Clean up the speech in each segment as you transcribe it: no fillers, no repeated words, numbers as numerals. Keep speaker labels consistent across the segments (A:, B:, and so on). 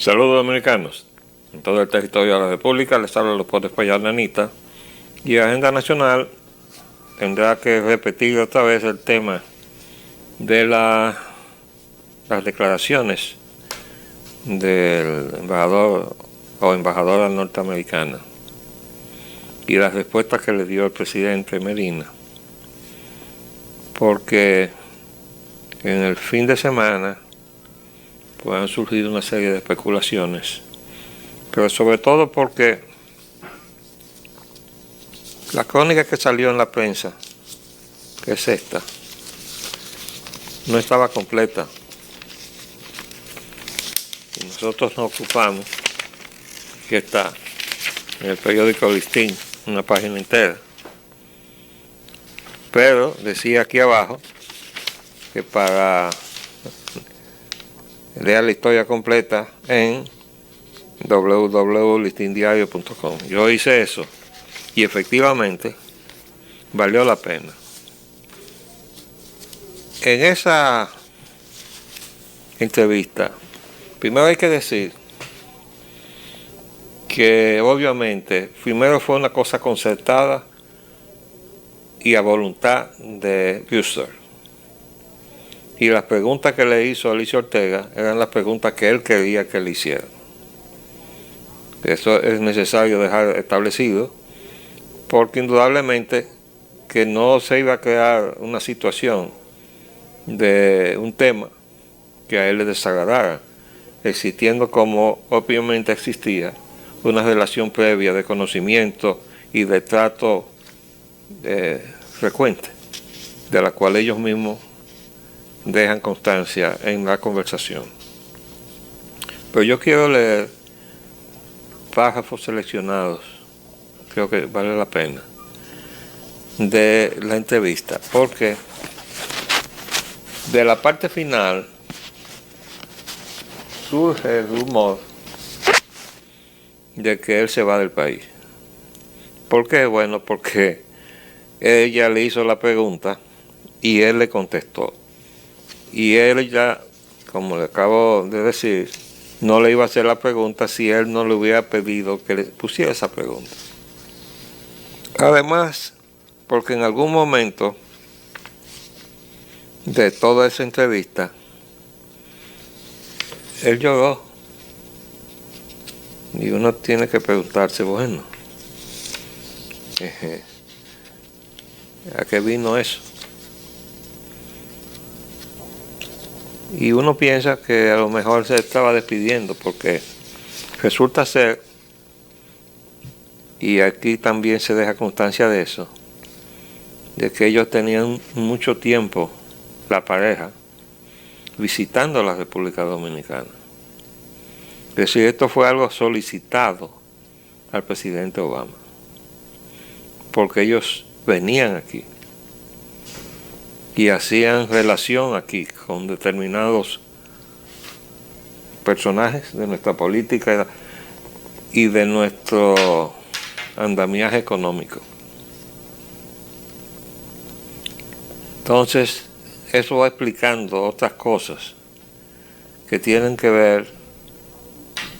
A: Saludos dominicanos. En todo el territorio de la República les habla Leopoldo Espaillat Nanita. Y Agenda Nacional tendrá que repetir otra vez el tema de las declaraciones del embajador o embajadora norteamericana y las respuestas que le dio el presidente Medina, porque en el fin de semana pues han surgido una serie de especulaciones, pero sobre todo porque la crónica que salió en la prensa, que es esta, no estaba completa. Y nosotros nos ocupamos, que está en el periódico Listín, una página entera. Pero decía aquí abajo que para leer la historia completa en www.listindiario.com. Yo hice eso y efectivamente valió la pena. En esa entrevista, primero hay que decir que obviamente primero fue una cosa concertada y a voluntad de Buster. Y las preguntas que le hizo Alicia Ortega eran las preguntas que él quería que le hicieran. Eso es necesario dejar establecido, porque indudablemente que no se iba a crear una situación de un tema que a él le desagradara, existiendo como obviamente existía una relación previa de conocimiento y de trato frecuente, de la cual ellos mismos dejan constancia en la conversación. Pero yo quiero leer párrafos seleccionados, creo que vale la pena, de la entrevista, porque de la parte final surge el rumor de que él se va del país. ¿Por qué? Bueno, porque ella le hizo la pregunta y él le contestó. Y él ya, como le acabo de decir, no le iba a hacer la pregunta si él no le hubiera pedido que le pusiera esa pregunta. Además, porque en algún momento de toda esa entrevista, él lloró. Y uno tiene que preguntarse, bueno, ¿a qué vino eso? Y uno piensa que a lo mejor se estaba despidiendo, porque resulta ser, y aquí también se deja constancia de eso, de que ellos tenían mucho tiempo, la pareja, visitando la República Dominicana. Es decir, esto fue algo solicitado al presidente Obama, porque ellos venían aquí y hacían relación aquí con determinados personajes de nuestra política y de nuestro andamiaje económico. Entonces, eso va explicando otras cosas que tienen que ver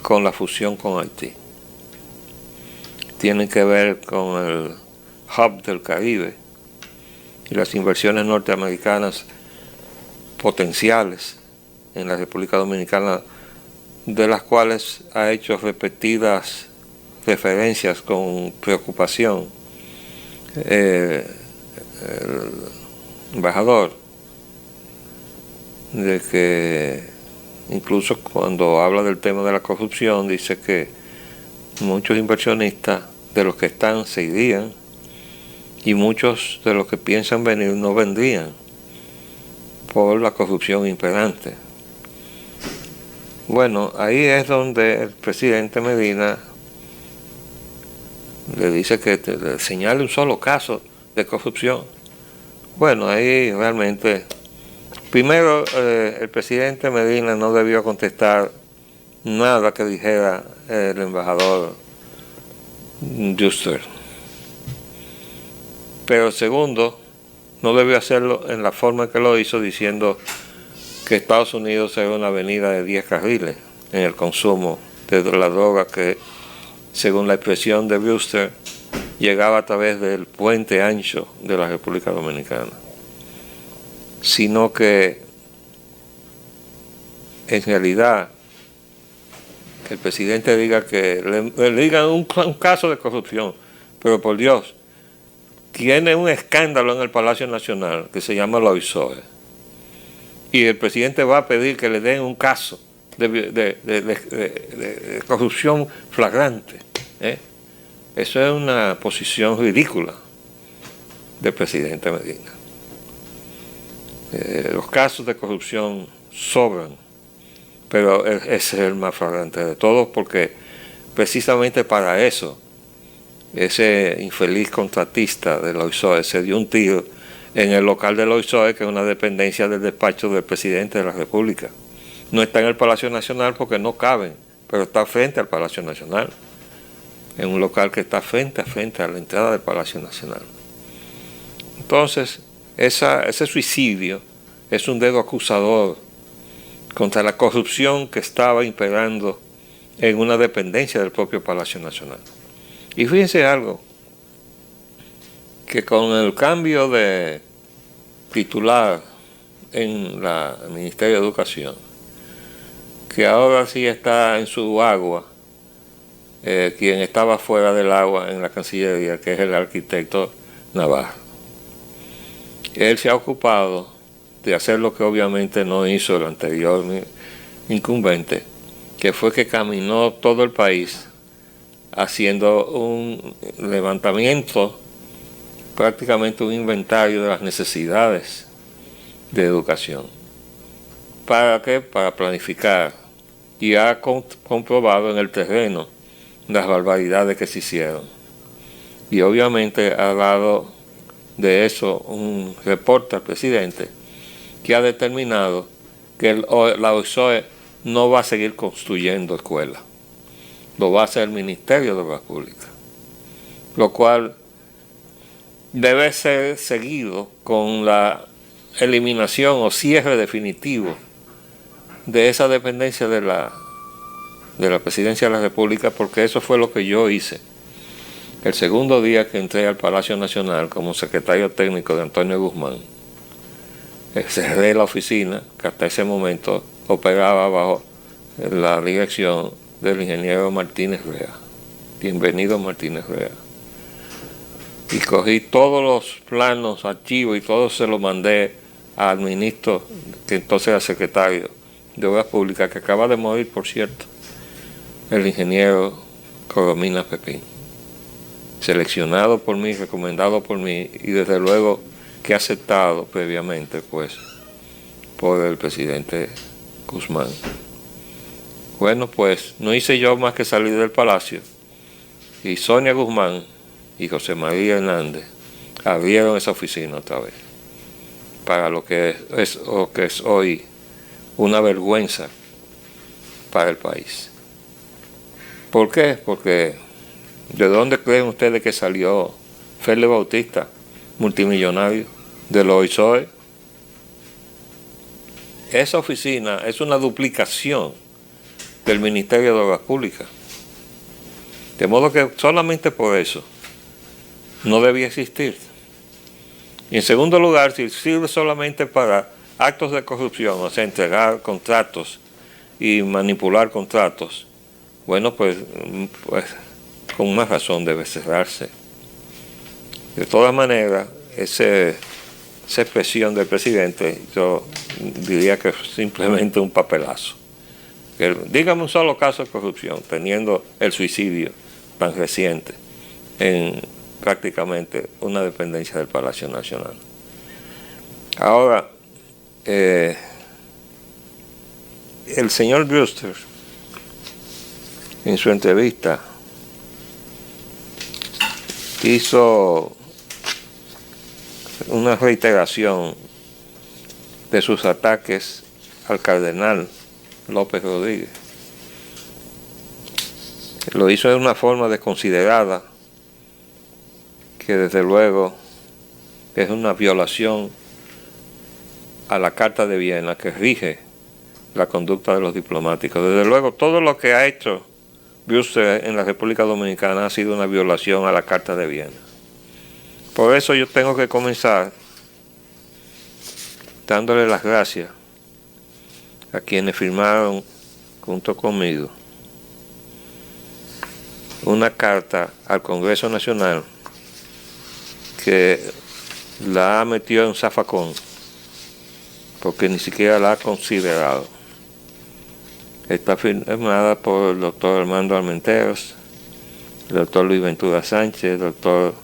A: con la fusión con Haití. Tienen que ver con el hub del Caribe y las inversiones norteamericanas potenciales en la República Dominicana, de las cuales ha hecho repetidas referencias con preocupación el embajador, de que incluso cuando habla del tema de la corrupción dice que muchos inversionistas de los que están se irían y muchos de los que piensan venir no vendrían por la corrupción imperante. Bueno, ahí es donde el presidente Medina le dice que le señale un solo caso de corrupción. Bueno, ahí realmente, primero el presidente Medina no debió contestar nada que dijera el embajador Buster. Pero segundo, no debió hacerlo en la forma que lo hizo, diciendo que Estados Unidos era una avenida de 10 carriles. en el consumo de la droga que, según la expresión de Brewster, llegaba a través del puente ancho de la República Dominicana, sino que en realidad el presidente diga que le digan un caso de corrupción, pero por Dios, tiene un escándalo en el Palacio Nacional que se llama la OISOE, y el presidente va a pedir que le den un caso de corrupción flagrante. Eso es una posición ridícula del presidente Medina. Los casos de corrupción sobran, pero ese es el más flagrante de todos, porque precisamente para eso ese infeliz contratista de la OISOE se dio un tiro en el local de la OISOE, que es una dependencia del despacho del presidente de la República. No está en el Palacio Nacional porque no caben, pero está frente al Palacio Nacional, en un local que está frente a la entrada del Palacio Nacional. Entonces, ese suicidio es un dedo acusador contra la corrupción que estaba imperando en una dependencia del propio Palacio Nacional. Y fíjense algo, que con el cambio de titular en el Ministerio de Educación, que ahora sí está en su agua, quien estaba fuera del agua en la Cancillería, que es el arquitecto Navarro. Él se ha ocupado de hacer lo que obviamente no hizo el anterior incumbente, que fue que caminó todo el país haciendo un levantamiento, prácticamente un inventario de las necesidades de educación. ¿Para qué? Para planificar. Y ha comprobado en el terreno las barbaridades que se hicieron. Y obviamente ha dado de eso un reporte al presidente, que ha determinado que la OISOE no va a seguir construyendo escuelas, lo va a hacer el Ministerio de Obras Públicas, lo cual debe ser seguido con la eliminación o cierre definitivo de esa dependencia de la Presidencia de la República, porque eso fue lo que yo hice el segundo día que entré al Palacio Nacional como secretario técnico de Antonio Guzmán. Cerré la oficina, que hasta ese momento operaba bajo la dirección del ingeniero Martínez Rea. Bienvenido Martínez Rea. Y cogí todos los planos, archivos y todo se lo mandé al ministro, que entonces era secretario de Obras Públicas, que acaba de morir, por cierto, el ingeniero Coromina Pepín. Seleccionado por mí, recomendado por mí, y desde luego que aceptado previamente, pues, por el presidente Guzmán. Bueno, pues no hice yo más que salir del palacio, y Sonia Guzmán y José María Hernández abrieron esa oficina otra vez, para lo que es hoy una vergüenza para el país. ¿Por qué? Porque ¿de dónde creen ustedes que salió Félix Bautista, multimillonario, de los OISOE? Esa oficina es una duplicación del Ministerio de Obras Públicas. De modo que solamente por eso no debía existir. Y en segundo lugar, si sirve solamente para actos de corrupción, o sea, entregar contratos y manipular contratos, bueno, pues con más razón debe cerrarse. De todas maneras, esa expresión del presidente, yo diría que es simplemente un papelazo. Dígame un solo caso de corrupción, teniendo el suicidio tan reciente en prácticamente una dependencia del Palacio Nacional. Ahora, el señor Brewster, en su entrevista, hizo una reiteración de sus ataques al cardenal López Rodríguez. Lo hizo de una forma desconsiderada, que desde luego es una violación a la Carta de Viena, que rige la conducta de los diplomáticos. Desde luego, todo lo que ha hecho Brewster en la República Dominicana ha sido una violación a la Carta de Viena. Por eso yo tengo que comenzar dándole las gracias a quienes firmaron junto conmigo una carta al Congreso Nacional que la ha metido en zafacón porque ni siquiera la ha considerado. Está firmada por el doctor Armando Armenteros, el doctor Luis Ventura Sánchez, el doctor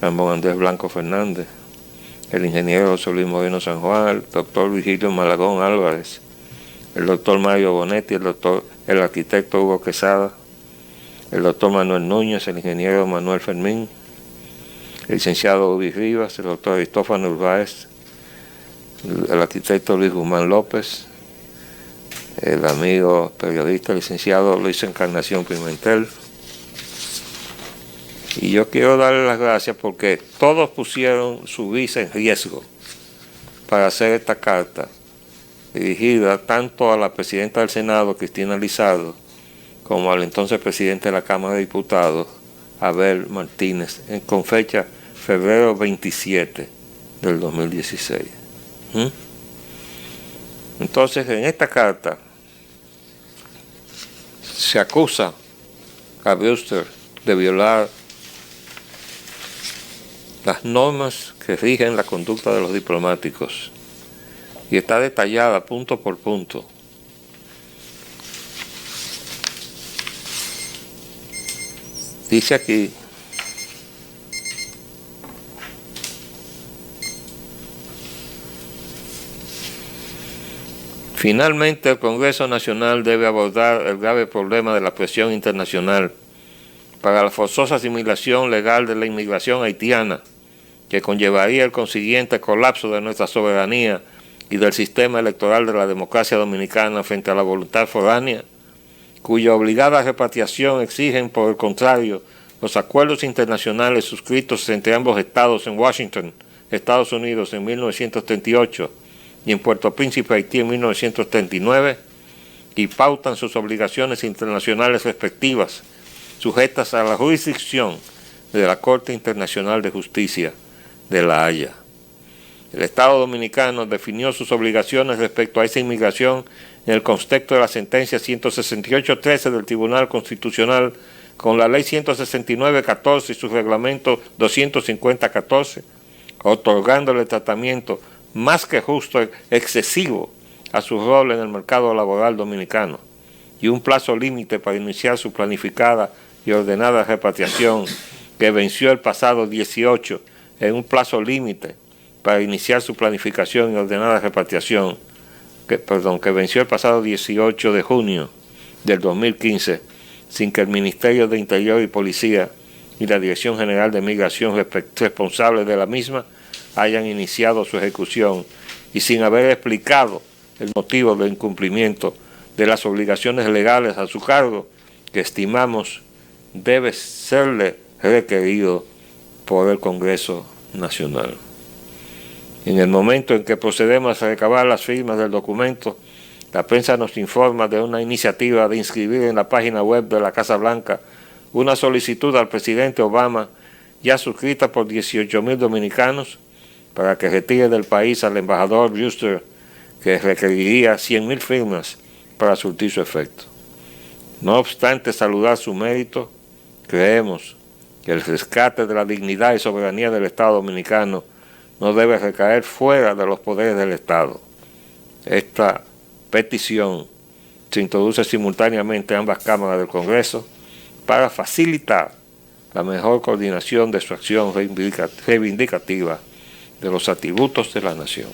A: Ramón Andrés Blanco Fernández, el ingeniero José Luis Moreno San Juan, el doctor Virgilio Malagón Álvarez, el doctor Mario Bonetti, el arquitecto Hugo Quesada, el doctor Manuel Núñez, el ingeniero Manuel Fermín, el licenciado Ubi Rivas, el doctor Aristófanes Urbáez, el arquitecto Luis Guzmán López, el amigo periodista licenciado Luis Encarnación Pimentel. Y yo quiero darle las gracias porque todos pusieron su vida en riesgo para hacer esta carta dirigida tanto a la presidenta del Senado, Cristina Lizardo, como al entonces presidente de la Cámara de Diputados, Abel Martínez, con fecha febrero 27 del 2016. Entonces, en esta carta se acusa a Brewster de violar las normas que rigen la conducta de los diplomáticos y está detallada punto por punto. Dice aquí: finalmente, el Congreso Nacional debe abordar el grave problema de la presión internacional para la forzosa asimilación legal de la inmigración haitiana, que conllevaría el consiguiente colapso de nuestra soberanía y del sistema electoral de la democracia dominicana frente a la voluntad foránea, cuya obligada repatriación exigen, por el contrario, los acuerdos internacionales suscritos entre ambos estados en Washington, Estados Unidos, en 1938, y en Puerto Príncipe, Haití, en 1939, y pautan sus obligaciones internacionales respectivas, sujetas a la jurisdicción de la Corte Internacional de Justicia de La Haya. El Estado Dominicano definió sus obligaciones respecto a esa inmigración en el contexto de la sentencia 168.13 del Tribunal Constitucional con la Ley 169.14 y su reglamento 250.14, otorgándole tratamiento más que justo, excesivo a su rol en el mercado laboral dominicano y un plazo límite para iniciar su planificada y ordenada repatriación que venció el pasado 18 en un plazo límite para iniciar su planificación y ordenada repatriación que venció el pasado 18 de junio del 2015 sin que el Ministerio de Interior y Policía y la Dirección General de Migración responsables de la misma hayan iniciado su ejecución y sin haber explicado el motivo del incumplimiento de las obligaciones legales a su cargo, que estimamos debe serle requerido por el Congreso Nacional. En el momento en que procedemos a recabar las firmas del documento, la prensa nos informa de una iniciativa de inscribir en la página web de la Casa Blanca una solicitud al presidente Obama, ya suscrita por 18,000 dominicanos, para que retire del país al embajador Brewster, que requeriría 100,000 firmas para surtir su efecto. No obstante saludar su mérito, creemos que el rescate de la dignidad y soberanía del Estado Dominicano no debe recaer fuera de los poderes del Estado. Esta petición se introduce simultáneamente en ambas cámaras del Congreso para facilitar la mejor coordinación de su acción reivindicativa de los atributos de la nación.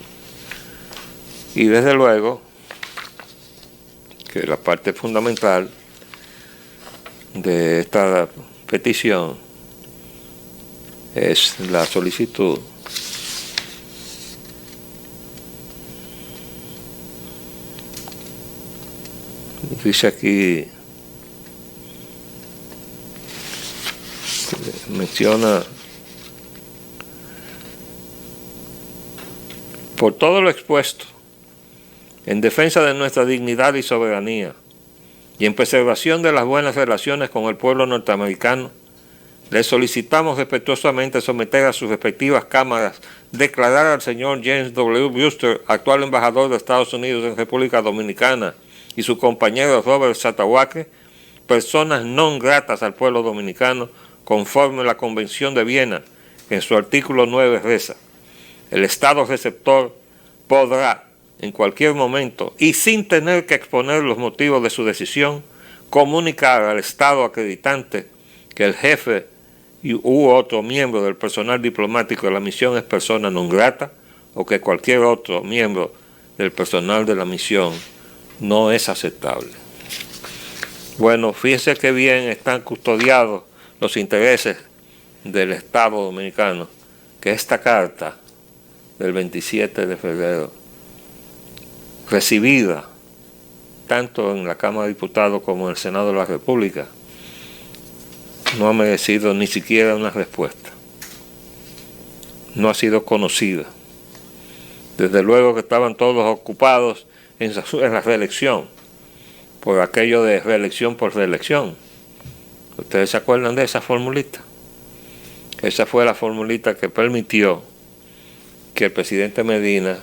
A: Y desde luego que la parte fundamental de esta petición es la solicitud dice aquí, menciona: por todo lo expuesto, en defensa de nuestra dignidad y soberanía y en preservación de las buenas relaciones con el pueblo norteamericano, le solicitamos respetuosamente someter a sus respectivas cámaras declarar al señor James W. Brewster, actual embajador de Estados Unidos en República Dominicana, y su compañero Robert Satawake, personas non gratas al pueblo dominicano, conforme a la Convención de Viena, que en su artículo 9 reza: el Estado receptor podrá, en cualquier momento, y sin tener que exponer los motivos de su decisión, comunicar al Estado acreditante que el jefe u otro miembro del personal diplomático de la misión es persona non grata, o que cualquier otro miembro del personal de la misión no es aceptable. Bueno, fíjense qué bien están custodiados los intereses del Estado dominicano, que esta carta del 27 de febrero, recibida tanto en la Cámara de Diputados como en el Senado de la República, no ha merecido ni siquiera una respuesta. No ha sido conocida. Desde luego que estaban todos ocupados en la reelección, por aquello de reelección por reelección. ¿Ustedes se acuerdan de esa formulita? Esa fue la formulita que permitió que el presidente Medina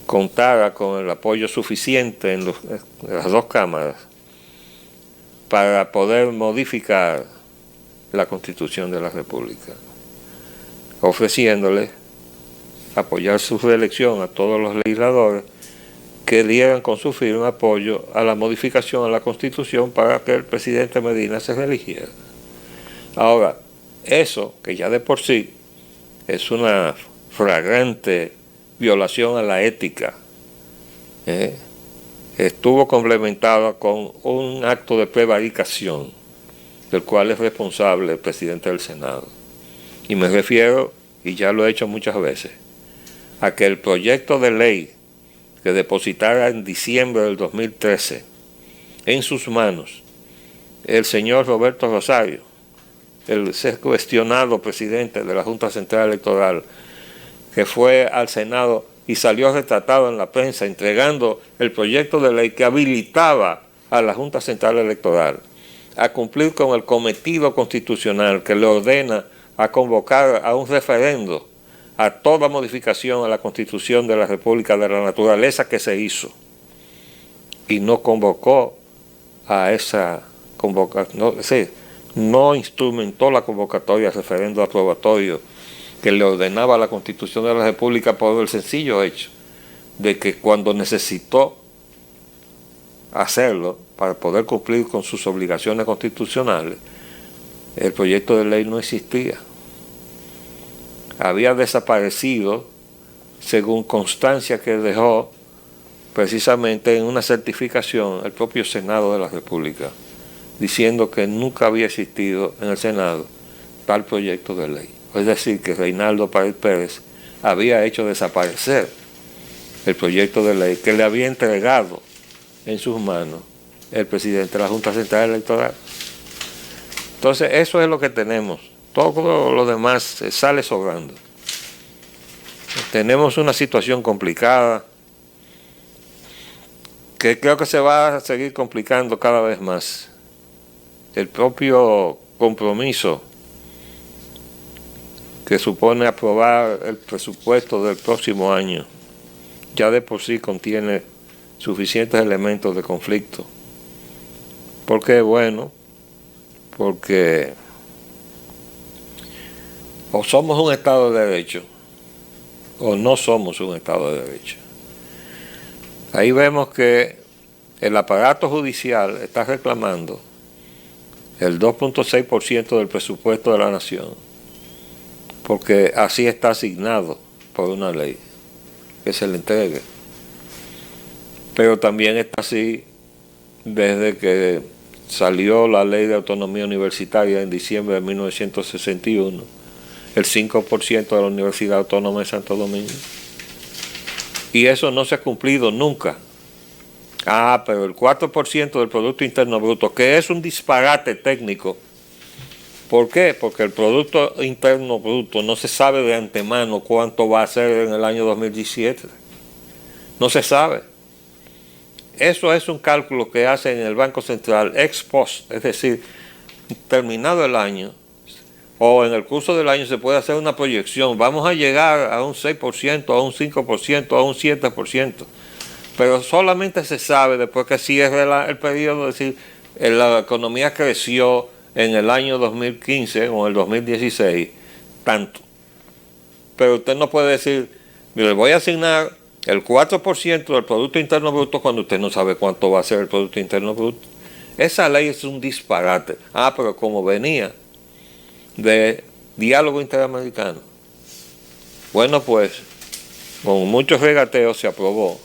A: contara con el apoyo suficiente en las dos cámaras para poder modificar la Constitución de la República, ofreciéndole apoyar su reelección a todos los legisladores que dieran con su firma apoyo a la modificación a la Constitución para que el presidente Medina se reeligiera. Ahora, eso, que ya de por sí es una flagrante violación a la ética, estuvo complementado con un acto de prevaricación del cual es responsable el presidente del Senado. Y me refiero, y ya lo he hecho muchas veces, a que el proyecto de ley que depositara en diciembre del 2013 en sus manos el señor Roberto Rosario, el cuestionado presidente de la Junta Central Electoral, que fue al Senado y salió retratado en la prensa entregando el proyecto de ley que habilitaba a la Junta Central Electoral a cumplir con el cometido constitucional que le ordena a convocar a un referendo a toda modificación a la Constitución de la República, de la naturaleza que se hizo, y no convocó a esa convocatoria, no instrumentó la convocatoria al referendo aprobatorio que le ordenaba a la Constitución de la República, por el sencillo hecho de que cuando necesitó hacerlo para poder cumplir con sus obligaciones constitucionales, el proyecto de ley no existía. Había desaparecido, según constancia que dejó precisamente en una certificación el propio Senado de la República, diciendo que nunca había existido en el Senado tal proyecto de ley. Es decir, que Reinaldo Pared Pérez había hecho desaparecer el proyecto de ley que le había entregado en sus manos el presidente de la Junta Central Electoral. Entonces, eso es lo que tenemos. Todo lo demás sale sobrando. Tenemos una situación complicada que creo que se va a seguir complicando cada vez más. El propio compromiso que supone aprobar el presupuesto del próximo año ya de por sí contiene suficientes elementos de conflicto. ¿Por qué? Bueno, porque o somos un Estado de Derecho o no somos un Estado de Derecho. Ahí vemos que el aparato judicial está reclamando el 2.6% del presupuesto de la nación, porque así está asignado por una ley que se le entregue. Pero también está así desde que salió la Ley de Autonomía Universitaria en diciembre de 1961, el 5% de la Universidad Autónoma de Santo Domingo. Y eso no se ha cumplido nunca. Pero el 4% del Producto Interno Bruto, que es un disparate técnico. ¿Por qué? Porque el Producto Interno Bruto no se sabe de antemano cuánto va a ser en el año 2017. No se sabe. eso es un cálculo que hace en el Banco Central ex post, es decir, terminado el año, o en el curso del año se puede hacer una proyección. Vamos a llegar a un 6%, a un 5%, a un 7%. Pero solamente se sabe después que cierre el periodo, es decir, la economía creció en el año 2015 o en el 2016 tanto. Pero usted no puede decir, le voy a asignar el 4% del Producto Interno Bruto cuando usted no sabe cuánto va a ser el Producto Interno Bruto. Esa ley es un disparate. Pero como venía de diálogo interamericano, bueno, pues con muchos regateos se aprobó,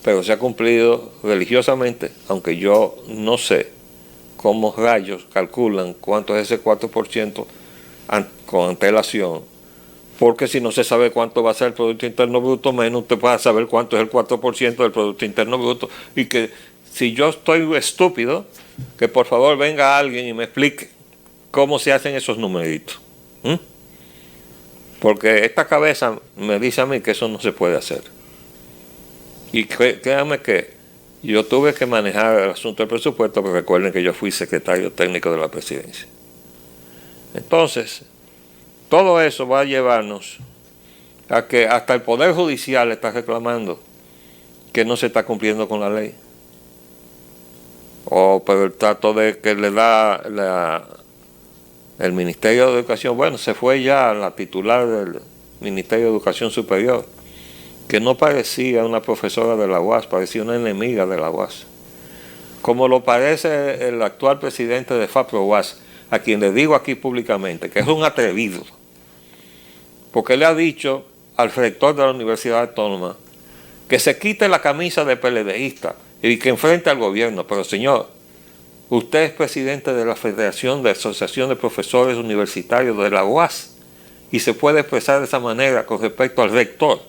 A: pero se ha cumplido religiosamente, aunque yo no sé cómo rayos calculan cuánto es ese 4% con antelación, porque si no se sabe cuánto va a ser el Producto Interno Bruto, menos usted puede saber cuánto es el 4% del Producto Interno Bruto, y que si yo estoy estúpido, que por favor venga alguien y me explique cómo se hacen esos numeritos. Porque esta cabeza me dice a mí que eso no se puede hacer. Y créanme que yo tuve que manejar el asunto del presupuesto, pero recuerden que yo fui secretario técnico de la presidencia. Entonces, todo eso va a llevarnos a que hasta el Poder Judicial está reclamando que no se está cumpliendo con la ley. Pero el trato de que le da el Ministerio de Educación, bueno, se fue ya la titular del Ministerio de Educación Superior, que no parecía una profesora de la UAS, parecía una enemiga de la UAS. Como lo parece el actual presidente de FAPRO-UAS, a quien le digo aquí públicamente que es un atrevido, porque le ha dicho al rector de la Universidad Autónoma que se quite la camisa de PLDista y que enfrente al gobierno. Pero señor, usted es presidente de la Federación de Asociación de Profesores Universitarios de la UAS y se puede expresar de esa manera con respecto al rector.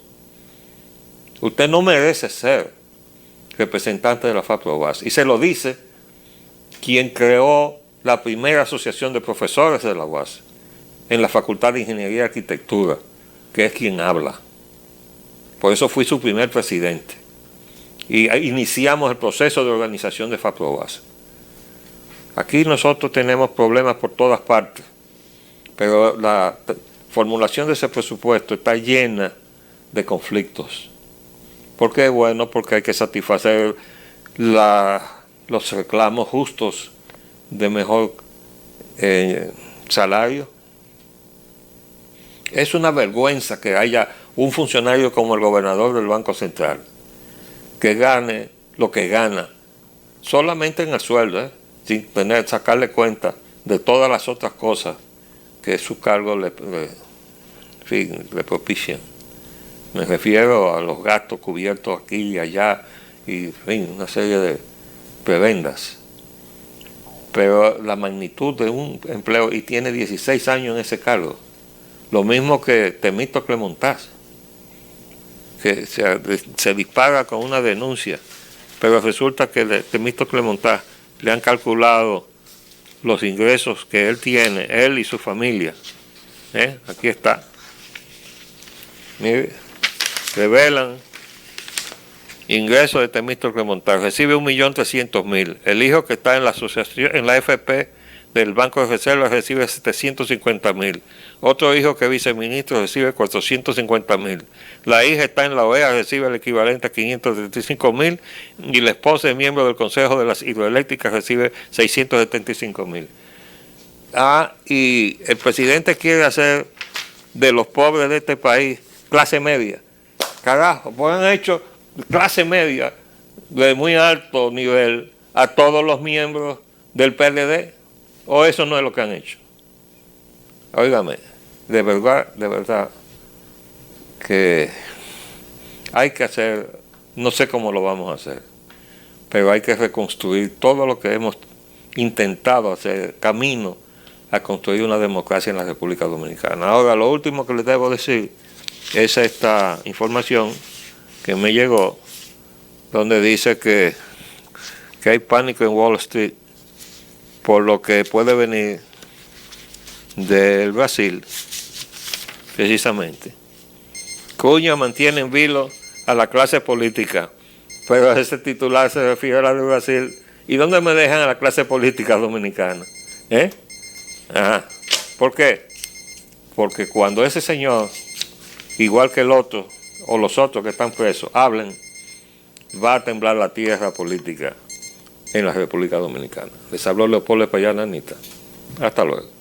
A: Usted no merece ser representante de la FAPRO-UAS. Y se lo dice quien creó la primera asociación de profesores de la UAS en la Facultad de Ingeniería y Arquitectura, que es quien habla. Por eso fui su primer presidente. Y iniciamos el proceso de organización de FAPRO-UAS. Aquí nosotros tenemos problemas por todas partes, pero la formulación de ese presupuesto está llena de conflictos. ¿Por qué? Bueno, porque hay que satisfacer los reclamos justos de mejor salario. Es una vergüenza que haya un funcionario como el gobernador del Banco Central que gane lo que gana solamente en el sueldo, sin sacarle cuenta de todas las otras cosas que su cargo le propician. Me refiero a los gastos cubiertos aquí y allá y una serie de prebendas. Pero la magnitud de un empleo, y tiene 16 años en ese cargo, lo mismo que Temístocle Montaz, que se dispara con una denuncia, pero resulta que Temístocle Montaz le han calculado los ingresos que él tiene, él y su familia. Aquí está. Mire, revelan ingresos de Temístocle Montaz. Recibe 1.300.000. El hijo que está en la asociación, en la FP del Banco de Reservas, recibe 750.000. Otro hijo que es viceministro recibe 450.000. La hija está en la OEA, recibe el equivalente a 535.000. Y la esposa y miembro del Consejo de las Hidroeléctricas recibe 675.000. Y el presidente quiere hacer de los pobres de este país clase media. Carajo, pues han hecho clase media de muy alto nivel a todos los miembros del PLD, o eso no es lo que han hecho. Óigame, de verdad que hay que hacer, no sé cómo lo vamos a hacer, pero hay que reconstruir todo lo que hemos intentado hacer, camino a construir una democracia en la República Dominicana. Ahora, lo último que les debo decir es esta información que me llegó, donde dice que hay pánico en Wall Street por lo que puede venir del Brasil, precisamente. Cunha mantiene en vilo a la clase política Pero ese titular se refiere a Brasil. ¿Y dónde me dejan a la clase política dominicana? Ajá. ¿Por qué? Porque cuando ese señor, igual que el otro, o los otros que están presos, hablen, va a temblar la tierra política en la República Dominicana. Les habló Leopoldo Espallá Nanita. Hasta luego.